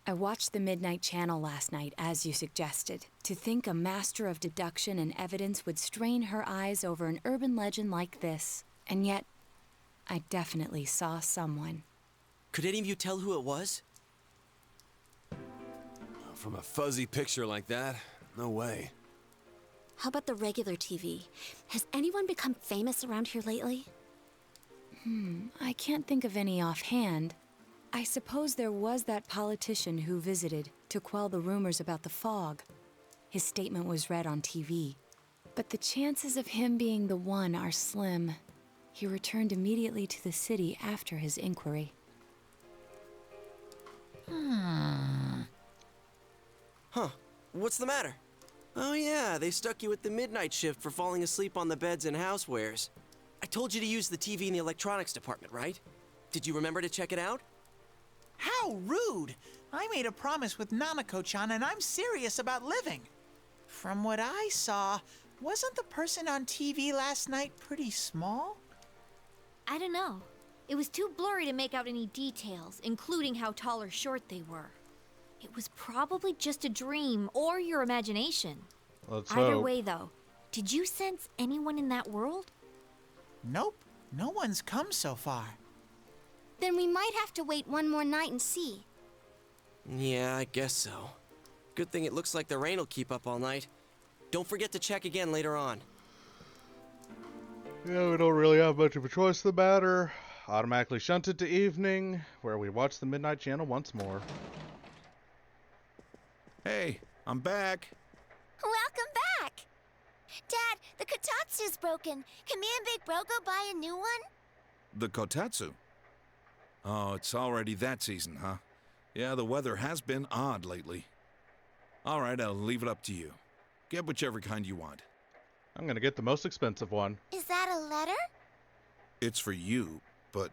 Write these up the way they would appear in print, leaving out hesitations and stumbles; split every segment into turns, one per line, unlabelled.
I watched the Midnight Channel last night, as you suggested. To think a master of deduction and evidence would strain her eyes over an urban legend like this. And yet, I definitely saw someone.
Could any of you tell who it was?
From a fuzzy picture like that, no way.
How about the regular TV? Has anyone become famous around here lately?
I can't think of any offhand. I suppose there was that politician who visited to quell the rumors about the fog. His statement was read on TV. But the chances of him being the one are slim. He returned immediately to the city after his inquiry.
Huh. What's the matter? Oh yeah, they stuck you with the midnight shift for falling asleep on the beds and housewares. I told you to use the TV in the electronics department, right? Did you remember to check it out?
How rude! I made a promise with Nanako-chan and I'm serious about living. From what I saw, wasn't the person on TV last night pretty small?
I don't know. It was too blurry to make out any details, including how tall or short they were. It was probably just a dream or your imagination.
Let's
Either
hope.
way, though, did you sense anyone in that world?
Nope, no one's come so far.
Then we might have to wait one more night and see.
Yeah, I guess so. Good thing it looks like the rain will keep up all night. Don't forget to check again later on.
Yeah, we don't really have much of a choice in the matter. Automatically shunted to evening, where we watch the Midnight Channel once more.
Hey, I'm back.
Welcome back! Dad, the kotatsu's broken. Can me and Big Bro go buy a new one?
The kotatsu? Oh, it's already that season, huh? Yeah, the weather has been odd lately. All right, I'll leave it up to you. Get whichever kind you want.
I'm gonna get the most expensive one.
Is that a letter?
It's for you, but...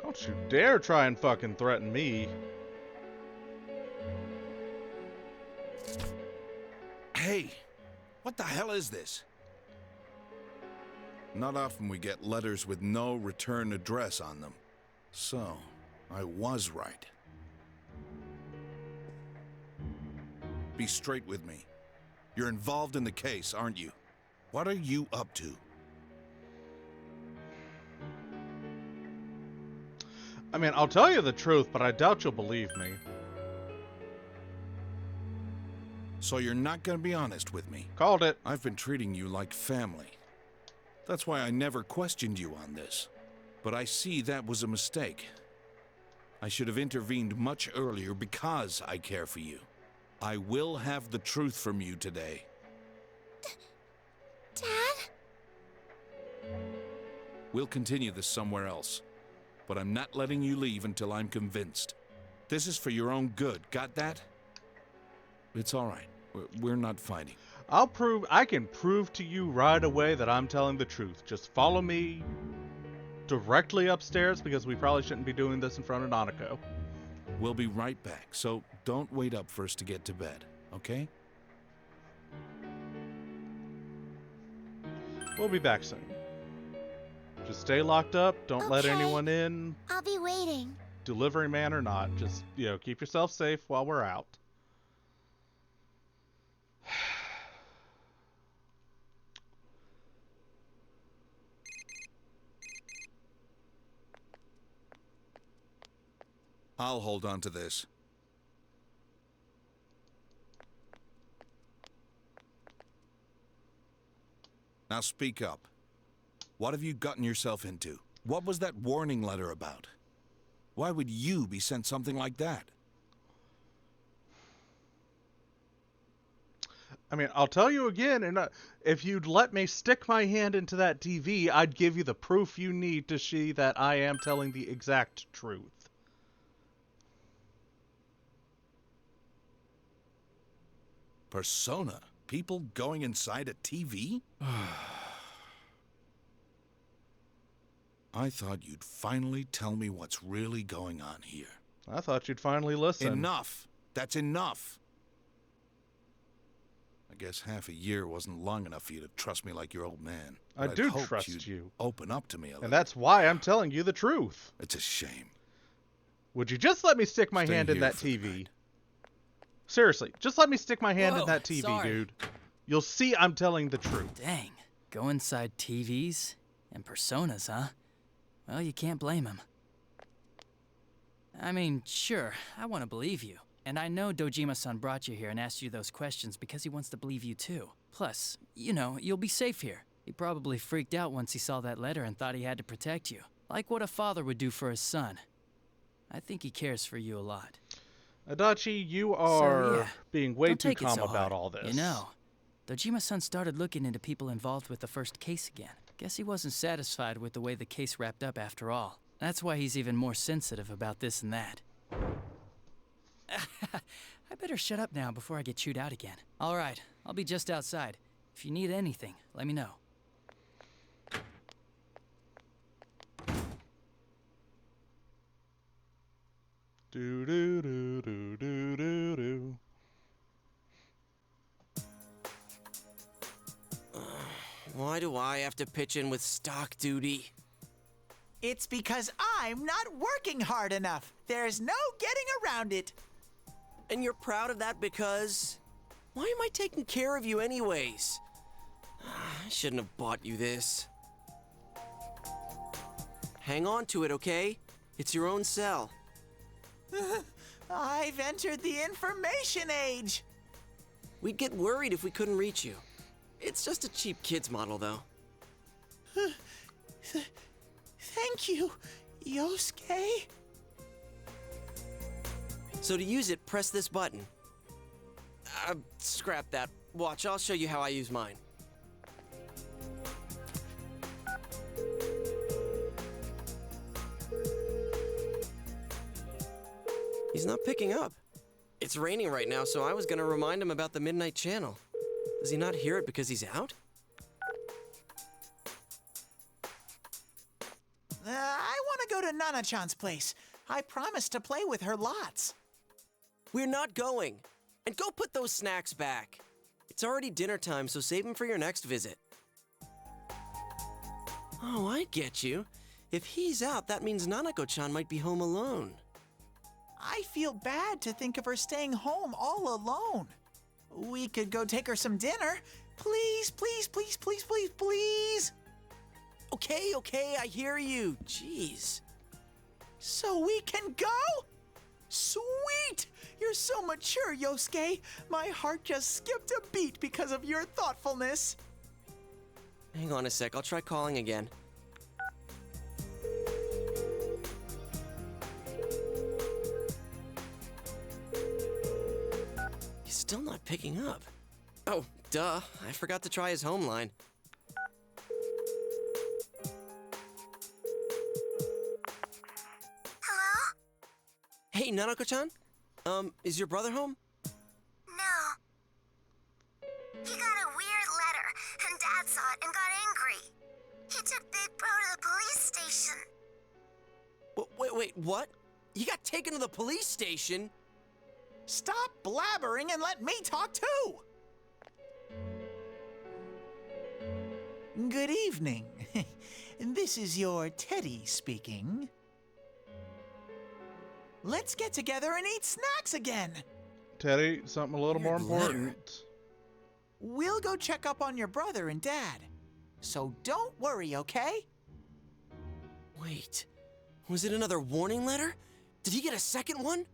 Don't you dare try and fucking threaten me.
Hey, what the hell is this? Not often we get letters with no return address on them. So, I was right. Be straight with me. You're involved in the case, aren't you? What are you up to?
I mean, I'll tell you the truth, but I doubt you'll believe me.
So you're not gonna be honest with me?
Called it.
I've been treating you like family. That's why I never questioned you on this. But I see that was a mistake. I should have intervened much earlier because I care for you. I will have the truth from you today.
Dad?
We'll continue this somewhere else. But I'm not letting you leave until I'm convinced. This is for your own good, got that? It's all right. We're not fighting.
I can prove to you right away that I'm telling the truth. Just follow me directly upstairs because we probably shouldn't be doing this in front of Nanako.
We'll be right back, so don't wait up for us to get to bed, okay?
We'll be back soon. Just stay locked up. Don't let
Okay.
anyone in.
I'll be waiting.
Delivery man or not. Just, keep yourself safe while we're out.
I'll hold on to this. Now speak up. What have you gotten yourself into? What was that warning letter about? Why would you be sent something like that?
I mean, I'll tell you again, and if you'd let me stick my hand into that TV, I'd give you the proof you need to see that I am telling the exact truth.
Persona? People going inside a TV? I thought you'd finally tell me what's really going on here.
I thought you'd finally listen.
Enough! That's enough! I guess half a year wasn't long enough for you to trust me like your old man.
I
But
do
I'd hoped
trust
you'd
you.
Open up to me a little.
And that's why I'm telling you the truth.
It's a shame.
Would you just let me stick my
Stay
hand in
here
that
for the
TV?
night.
Seriously, just let me stick my hand in
Whoa,
that TV,
sorry.
dude. You'll see I'm telling the truth.
Dang, go inside TVs and personas, huh? Well, you can't blame him. I mean, sure, I want to believe you. And I know Dojima-san brought you here and asked you those questions because he wants to believe you too. Plus, you know, you'll be safe here. He probably freaked out once he saw that letter and thought he had to protect you. Like what a father would do for his son. I think he cares for you a lot.
Adachi, you are
yeah,
being way
don't
too
take it
calm
so
about
hard.
all this.
You know, Dojima-san started looking into people involved with the first case again. Guess he wasn't satisfied with the way the case wrapped up after all. That's why he's even more sensitive about this and that. I better shut up now before I get chewed out again. All right, I'll be just outside. If you need anything, let me know.
Do do do do do do do.
Why do I have to pitch in with stock duty?
It's because I'm not working hard enough. There's no getting around it.
And you're proud of that because... Why am I taking care of you anyways? I shouldn't have bought you this. Hang on to it, okay? It's your own cell.
I've entered the information age.
We'd get worried if we couldn't reach you. It's just a cheap kid's model, though.
Thank you, Yosuke.
So to use it, press this button. Scrap that. Watch, I'll show you how I use mine. He's not picking up. It's raining right now, so I was gonna remind him about the Midnight Channel. Does he not hear it because he's out?
I want to go to Nana-chan's place. I promised to play with her lots.
We're not going. And go put those snacks back. It's already dinner time, so save them for your next visit. Oh, I get you. If he's out, that means Nanako-chan might be home alone.
I feel bad to think of her staying home all alone. We could go take her some dinner. Please, please, please, please, please, please.
Okay, I hear you. Jeez.
So we can go? Sweet! You're so mature, Yosuke. My heart just skipped a beat because of your thoughtfulness.
Hang on a sec, I'll try calling again. He's still not picking up. Oh, duh. I forgot to try his home line.
Hello?
Hey, Nanako-chan? Is your brother home?
No. He got a weird letter, and Dad saw it and got angry. He took Big Bro to the police station.
Wait, what? He got taken to the police station?
Stop blabbering and let me talk too. Good evening. This is your Teddy speaking. Let's get together and eat snacks again.
Teddy, something a little more
Weird letter.
important.
We'll go check up on your brother and Dad. So don't worry, okay?
Wait, was it another warning letter? Did he get a second one?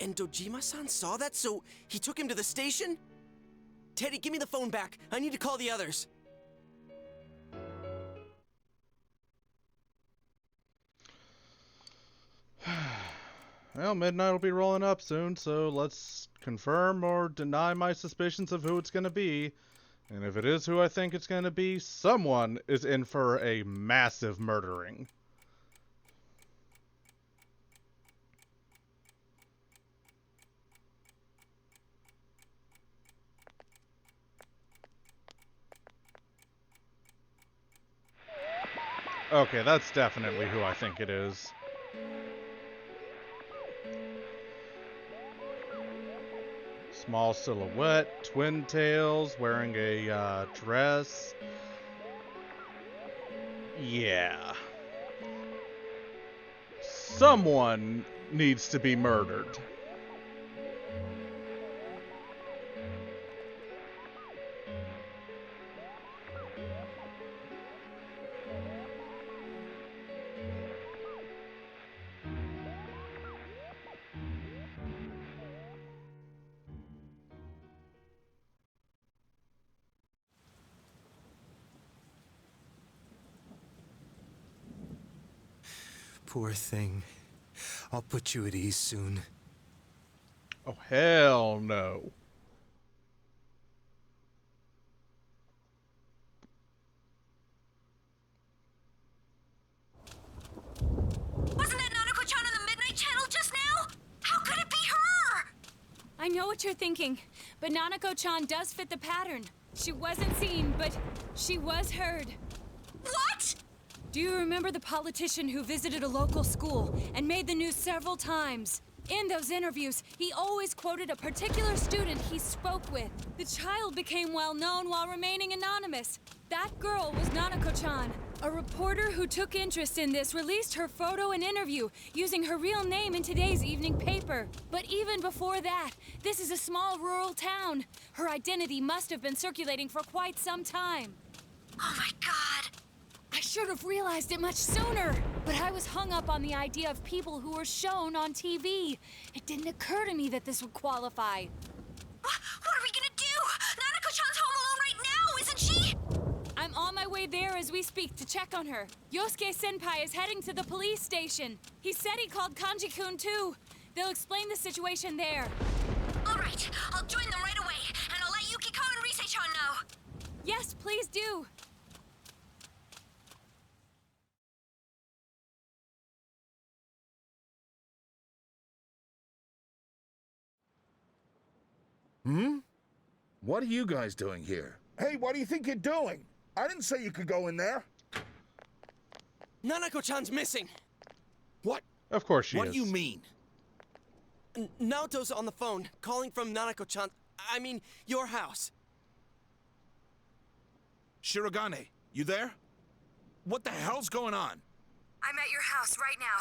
And Dojima-san saw that, so he took him to the station? Teddy, give me the phone back. I need to call the others.
Well, midnight will be rolling up soon, so let's confirm or deny my suspicions of who it's going to be. And if it is who I think it's going to be, someone is in for a massive murdering. Okay, that's definitely who I think it is. Small silhouette, twin tails, wearing a dress. Yeah. Someone needs to be murdered.
Poor thing. I'll put you at ease soon.
Oh, hell no.
Wasn't that Nanako-chan on the Midnight Channel just now? How could it be her?
I know what you're thinking, but Nanako-chan does fit the pattern. She wasn't seen, but she was heard.
What?
Do you remember the politician who visited a local school and made the news several times? In those interviews, he always quoted a particular student he spoke with. The child became well known while remaining anonymous. That girl was Nanako-chan. A reporter who took interest in this released her photo and interview using her real name in today's evening paper. But even before that, this is a small rural town. Her identity must have been circulating for quite some time.
Oh my god.
I should have realized it much sooner, but I was hung up on the idea of people who were shown on TV. It didn't occur to me that this would qualify.
What are we gonna do? Nanako-chan's home alone right now, isn't she?
I'm on my way there as we speak to check on her. Yosuke-senpai is heading to the police station. He said he called Kanji-kun too. They'll explain the situation there.
All right, I'll join them right away, and I'll let Yukiko and Rise-chan know.
Yes, please do.
What are you guys doing here?
Hey, what do you think you're doing? I didn't say you could go in there.
Nanako-chan's missing.
What?
Of course she is.
What do you mean?
Naoto's on the phone, calling from Nanako-chan. I mean, your house.
Shirogane, you there? What the hell's going on?
I'm at your house right now.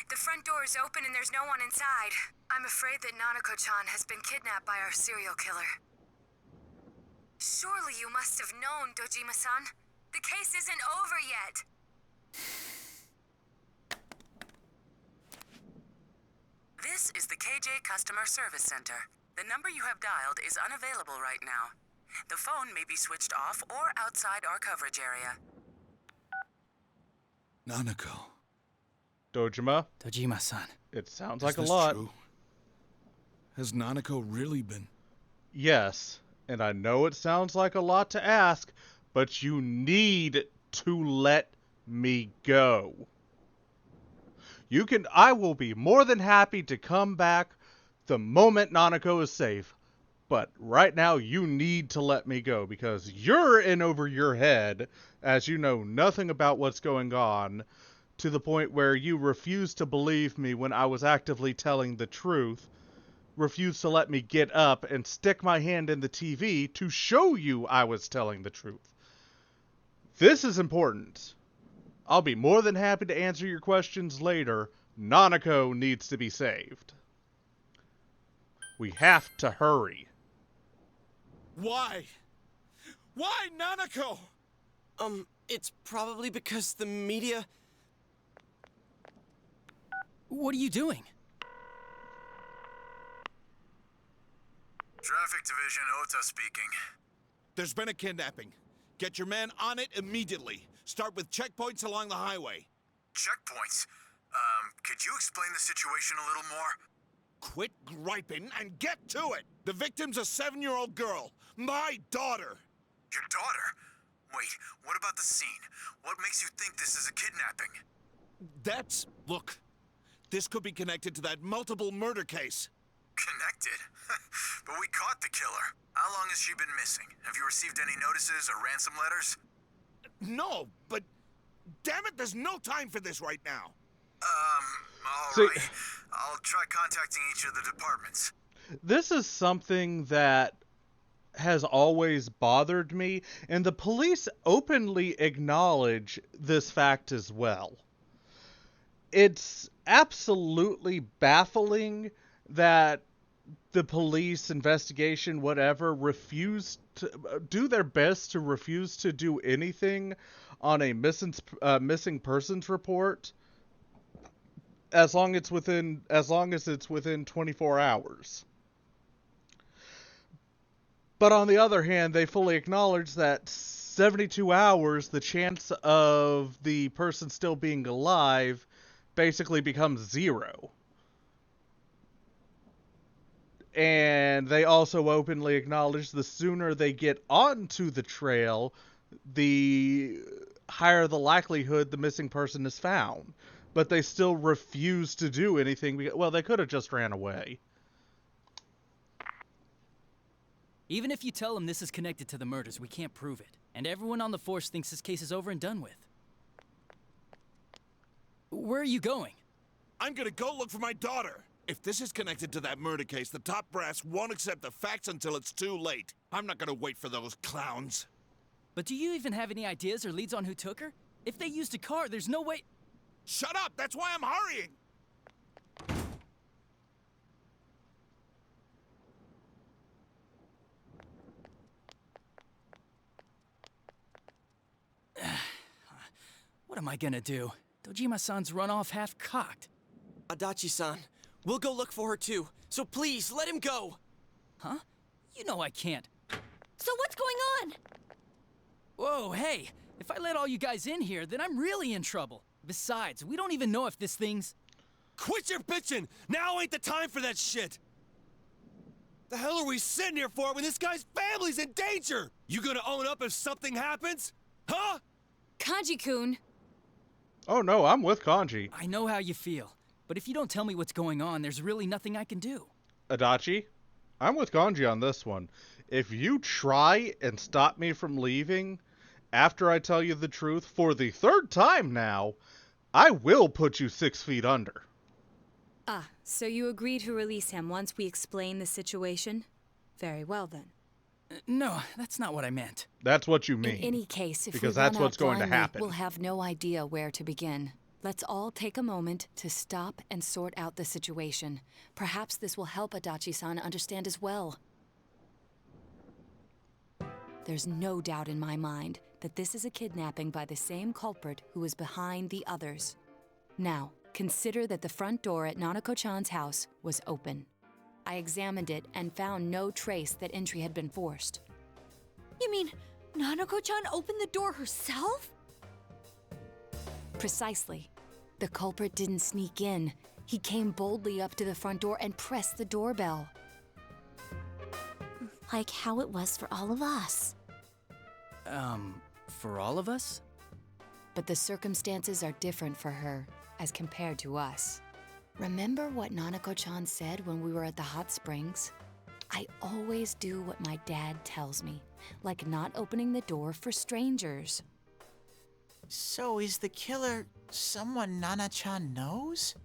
The front door is open and there's no one inside. I'm afraid that Nanako-chan has been kidnapped by our serial killer. Surely you must have known, Dojima-san. The case isn't over yet.
This is the KJ Customer Service Center. The number you have dialed is unavailable right now. The phone may be switched off or outside our coverage area.
Nanako.
Dojima?
Dojima-san.
It sounds
Is
like a
this
lot.
true? Has Nanako really been...
Yes, and I know it sounds like a lot to ask, but you need to let me go. I will be more than happy to come back the moment Nanako is safe. But right now, you need to let me go because you're in over your head as you know nothing about what's going on to the point where you refuse to believe me when I was actively telling the truth, refuse to let me get up and stick my hand in the TV to show you I was telling the truth. This is important. I'll be more than happy to answer your questions later. Nanako needs to be saved. We have to hurry.
Why? Why, Nanako?
It's probably because the media...
What are you doing?
Traffic Division, Ota speaking.
There's been a kidnapping. Get your man on it immediately. Start with checkpoints along the highway.
Checkpoints? Could you explain the situation a little more?
Quit griping and get to it! The victim's a 7-year-old girl. My daughter!
Your daughter? Wait, what about the scene? What makes you think this is a kidnapping?
Look, this could be connected to that multiple murder case.
Connected? But we caught the killer. How long has she been missing? Have you received any notices or ransom letters?
No, but Damn it, there's no time for this right now.
All right. I'll try contacting each of the departments.
This is something that has always bothered me, and the police openly acknowledge this fact as well. It's absolutely baffling that the police investigation, whatever, refuse to do their best to refuse to do anything on a missing persons report as long as it's within 24 hours. But on the other hand, they fully acknowledge that 72 hours, the chance of the person still being alive basically becomes zero. And they also openly acknowledge the sooner they get onto the trail, the higher the likelihood the missing person is found. But they still refuse to do anything. Well, they could have just ran away.
Even if you tell them this is connected to the murders, we can't prove it. And everyone on the force thinks this case is over and done with. Where are you going?
I'm gonna go look for my daughter. If this is connected to that murder case, the top brass won't accept the facts until it's too late. I'm not gonna wait for those clowns.
But do you even have any ideas or leads on who took her? If they used a car, there's no way...
Shut up! That's why I'm hurrying!
What am I gonna do? Dojima-san's run off half-cocked.
Adachi-san, we'll go look for her too, so please, let him go!
Huh? You know I can't.
So what's going on?
Whoa, hey! If I let all you guys in here, then I'm really in trouble. Besides, we don't even know if this thing's...
Quit your bitching! Now ain't the time for that shit! The hell are we sitting here for when this guy's family's in danger? You gonna own up if something happens? Huh?
Kanji-kun!
Oh no, I'm with Kanji.
I know how you feel, but if you don't tell me what's going on, there's really nothing I can do.
Adachi, I'm with Kanji on this one. If you try and stop me from leaving after I tell you the truth for the third time now, I will put you 6 feet under.
Ah, so you agree to release him once we explain the situation? Very well then.
No, that's not what I meant.
That's what you mean.
In any case, if
because
we run
that's what's
out
going to
blindly,
happen.
we'll have no idea where to begin. Let's all take a moment to stop and sort out the situation. Perhaps this will help Adachi-san understand as well. There's no doubt in my mind that this is a kidnapping by the same culprit who is behind the others. Now, consider that the front door at Nanako-chan's house was open. I examined it and found no trace that entry had been forced.
You mean Nanako-chan opened the door herself?
Precisely. The culprit didn't sneak in. He came boldly up to the front door and pressed the doorbell.
Like how it was for all of us.
For all of us?
But the circumstances are different for her as compared to us. Remember what Nanako-chan said when we were at the hot springs? I always do what my dad tells me, like not opening the door for strangers.
So is the killer someone Nana-chan knows?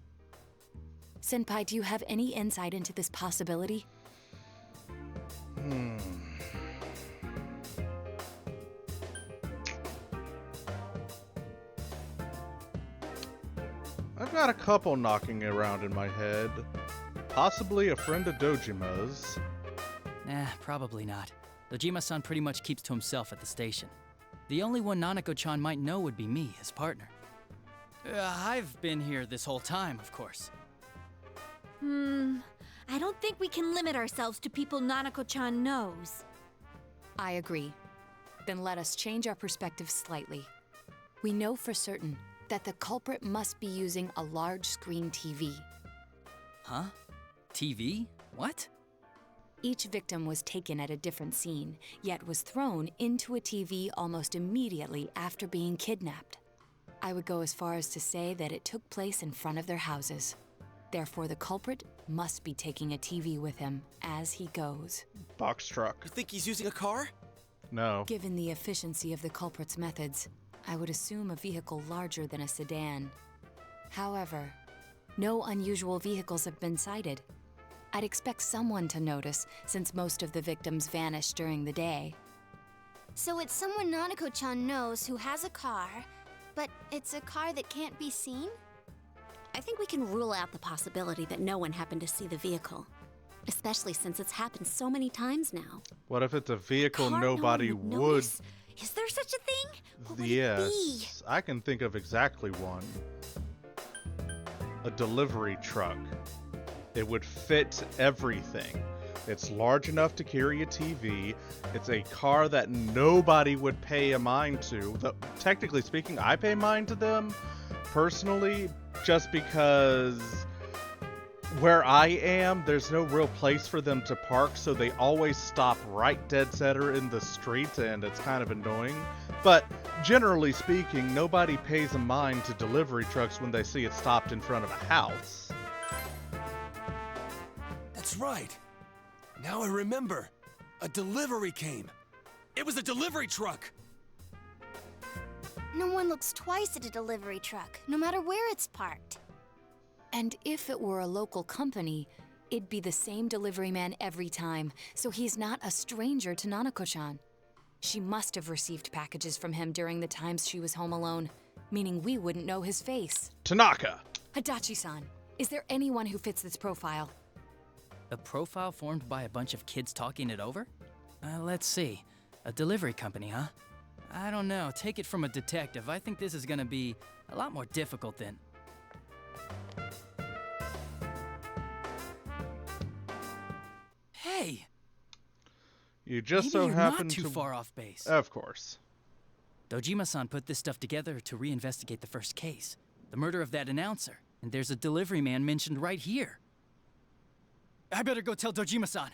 Senpai, do you have any insight into this possibility?
I've got a couple knocking around in my head. Possibly a friend of Dojima's.
Nah, probably not. Dojima-san pretty much keeps to himself at the station. The only one Nanako-chan might know would be me, his partner. I've been here this whole time, of course.
I don't think we can limit ourselves to people Nanako-chan knows.
I agree. Then let us change our perspective slightly. We know for certain that the culprit must be using a large screen TV.
Huh? TV? What?
Each victim was taken at a different scene, yet was thrown into a TV almost immediately after being kidnapped. I would go as far as to say that it took place in front of their houses. Therefore, the culprit must be taking a TV with him as he goes.
Box truck.
You think he's using a car?
No.
Given the efficiency of the culprit's methods, I would assume a vehicle larger than a sedan. However, no unusual vehicles have been sighted. I'd expect someone to notice, since most of the victims vanished during the day.
So it's someone Nanako-chan knows who has a car, but it's a car that can't be seen?
I think we can rule out the possibility that no one happened to see the vehicle. Especially since it's happened so many times now.
What if it's a vehicle
Car
nobody
no one
would...
notice? Is there such a thing? What would it be?
Yes, I can think of exactly one. A delivery truck. It would fit everything. It's large enough to carry a TV. It's a car that nobody would pay a mind to. Though, technically speaking, I pay mind to them personally, just because where I am, there's no real place for them to park, so they always stop right dead center in the street, and it's kind of annoying. But generally speaking, nobody pays a mind to delivery trucks when they see it stopped in front of a house.
That's right. Now I remember. A delivery came. It was a delivery truck.
No one looks twice at a delivery truck, no matter where it's parked.
And if it were a local company, it'd be the same delivery man every time, so he's not a stranger to Nanako-chan. She must have received packages from him during the times she was home alone, meaning we wouldn't know his face.
Tanaka!
Adachi-san, is there anyone who fits this profile?
A profile formed by a bunch of kids talking it over? Let's see. A delivery company, huh? I don't know. Take it from a detective. I think this is gonna be a lot more difficult than... Hey!
You just
Maybe
so
you're
happen
not too
to...
far off base.
Of course.
Dojima-san put this stuff together to reinvestigate the first case, the murder of that announcer, and there's a delivery man mentioned right here. I better go tell Dojima-san.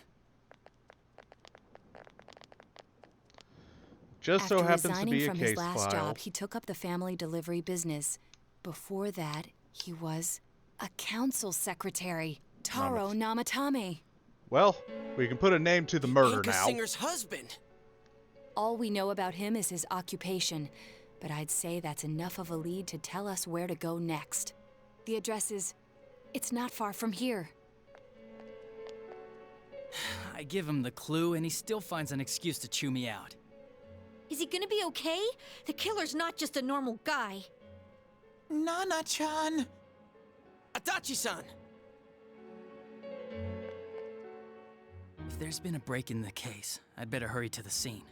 Just so
After
happens to
resigning
be a
from
case
his last
file.
job, he took up the family delivery business. Before that, he was a council secretary, Taro Namatame.
Well, we can put a name to the murder
Inca
now.
Singer's husband.
All we know about him is his occupation, but I'd say that's enough of a lead to tell us where to go next. The address is... it's not far from here.
I give him the clue, and he still finds an excuse to chew me out.
Is he gonna be okay? The killer's not just a normal guy.
Nana-chan!
Adachi-san!
If there's been a break in the case, I'd better hurry to the scene.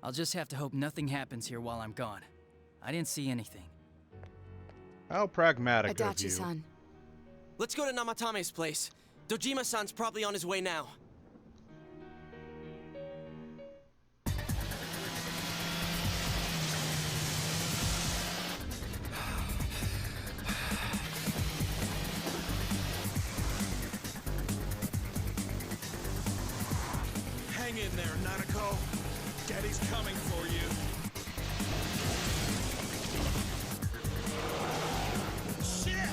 I'll just have to hope nothing happens here while I'm gone. I didn't see anything.
How pragmatic of you.
Adachi-san.
Let's go to Namatame's place. Dojima-san's probably on his way now.
Hang in there, Nanako. Daddy's coming for you. Shit!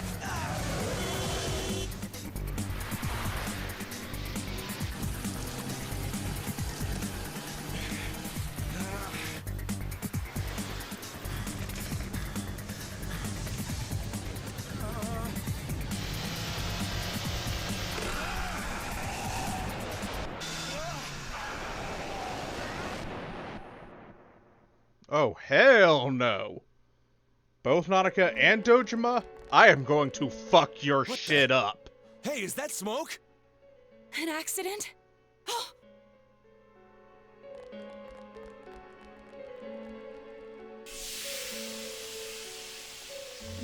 Oh, hell no. Both Nanaka and Dojima? I am going to fuck your shit up.
Hey, is that smoke?
An accident?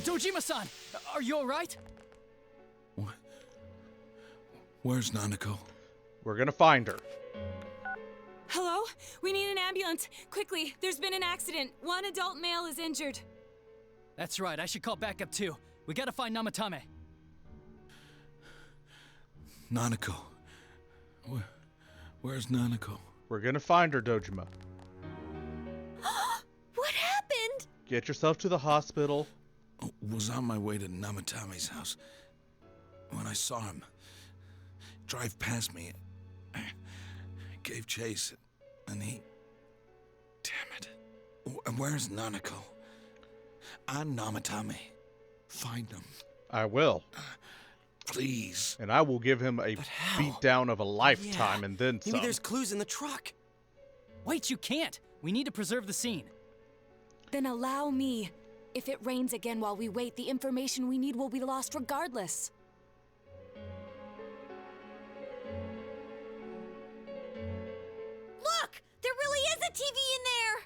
Dojima-san! Are you alright?
Where's Nanako?
We're gonna find her.
Hello? We need an ambulance. Quickly, there's been an accident. One adult male is injured.
That's right, I should call backup too. We gotta find Namatame.
Nanako. Where's Nanako?
We're gonna find her, Dojima.
What happened?
Get yourself to the hospital.
Was on my way to Namatame's house when I saw him drive past me. Gave chase, and he... Damn it. Where's Nanako? on Namatame. Find them.
I will.
Please.
And I will give him a beatdown of a lifetime
Yeah.
and then some.
Maybe there's clues in the truck.
Wait, you can't! We need to preserve the scene.
Then allow me. If it rains again while we wait, the information we need will be lost regardless.
Look! There really is a TV in there!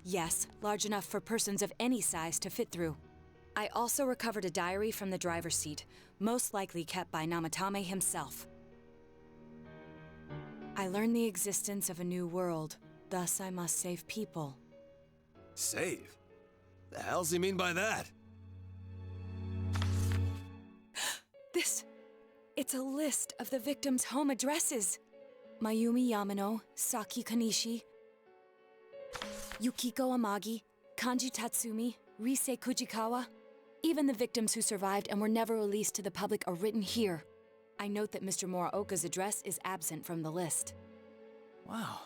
Yes, large enough for persons of any size to fit through. I also recovered a diary from the driver's seat, most likely kept by Namatame himself. I learned the existence of a new world, thus I must save people.
Save? The hell's he mean by that?
It's a list of the victims' home addresses. Mayumi Yamano, Saki Kanishi, Yukiko Amagi, Kanji Tatsumi, Rise Kujikawa. Even the victims who survived and were never released to the public are written here. I note that Mr. Muraoka's address is absent from the list.
Wow.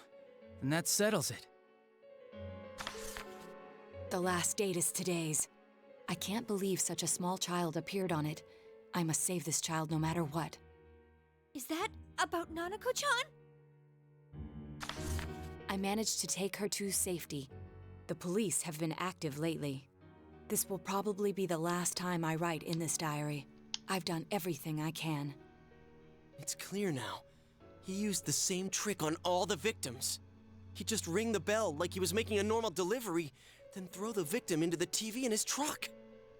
And that settles it.
The last date is today's. I can't believe such a small child appeared on it. I must save this child no matter what.
Is that about Nanako-chan?
I managed to take her to safety. The police have been active lately. This will probably be the last time I write in this diary. I've done everything I can.
It's clear now. He used the same trick on all the victims. He'd just ring the bell like he was making a normal delivery, then throw the victim into the TV in his truck.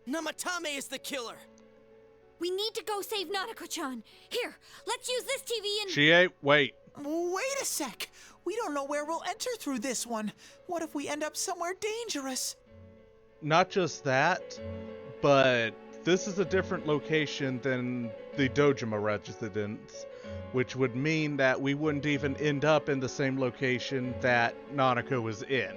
Namatame is the killer!
We need to go save Nanako-chan. Here, let's use this TV and—
She ain't. Wait.
Wait a sec. We don't know where we'll enter through this one. What if we end up somewhere dangerous?
Not just that, but this is a different location than the Dojima residence, which would mean that we wouldn't even end up in the same location that Nanako was in.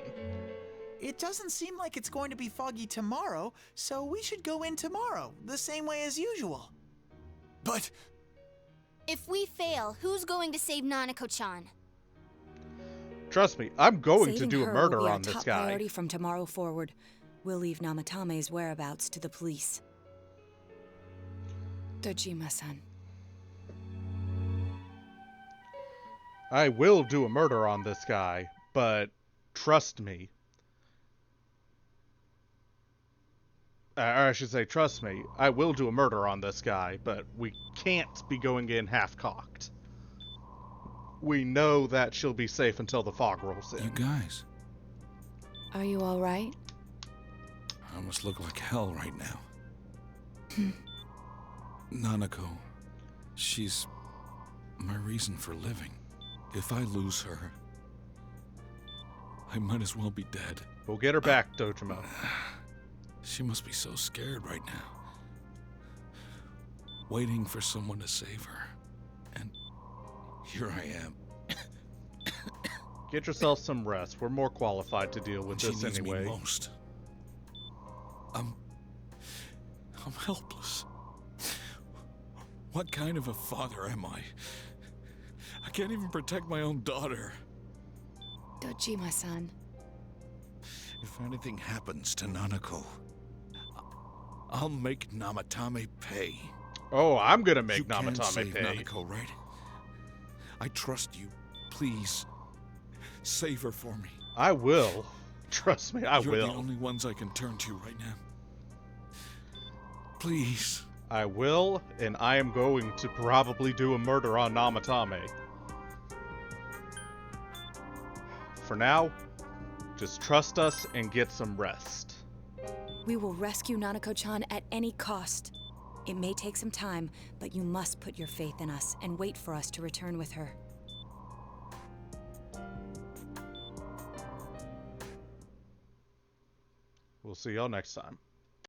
It doesn't seem like it's going to be foggy tomorrow, so we should go in tomorrow, the same way as usual.
But
If we fail, who's going to save Nanako-chan?
Trust me, I'm going
Saving
to do a
her
murder
will be our
on this
top
guy.
priority from tomorrow forward. We'll leave Namatame's whereabouts to the police. Dojima-san.
I will do a murder on this guy, but trust me. Or I should say, trust me, I will do a murder on this guy, but we can't be going in half-cocked. We know that she'll be safe until the fog rolls in.
You guys,
Are you all right?
I must look like hell right now. Nanako, she's my reason for living. If I lose her, I might as well be dead.
We'll get her back, Dojima.
She must be so scared right now. Waiting for someone to save her. And here I am.
Get yourself some rest. We're more qualified to deal with
She
this
needs
anyway.
me most. I'm helpless. What kind of a father am I? I can't even protect my own daughter.
Dojima-san.
If anything happens to Nanako, I'll make Namatame pay.
Oh, I'm gonna make
You can
Namatame
save
pay.
Nanako, right? I trust you. Please, save her for me.
I will. Trust me, I
You're
will.
the only ones I can turn to right now. Please.
I will, and I am going to probably do a murder on Namatame. For now, just trust us and get some rest.
We will rescue Nanako-chan at any cost. It may take some time, but you must put your faith in us and wait for us to return with her.
We'll see y'all next time.